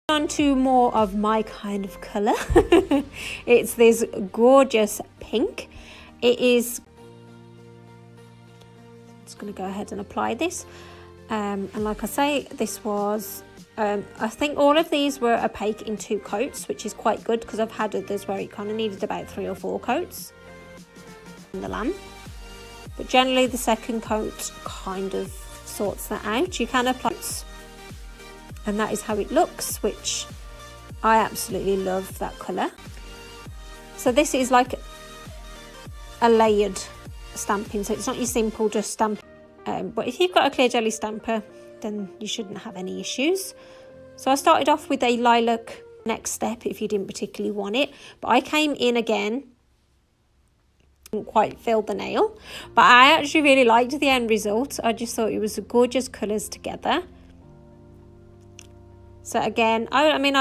On to more of my kind of colour. It's this gorgeous pink. It is, I'm just going to go ahead and apply this, and like I say, this was I think all of these were opaque in 2 coats, which is quite good because I've had others where it kind of needed about 3 or 4 coats in the lamp, but generally the second coat kind of sorts that out. You can apply it, and that is how it looks, which I absolutely love that colour. So this is like a layered stamping, so it's not your simple just stamp, but if you've got a clear jelly stamper, then you shouldn't have any issues. So I started off with a lilac next step if you didn't particularly want it, but I came in again, didn't quite fill the nail, but I actually really liked the end result. I just thought it was gorgeous colours together. So again, I mean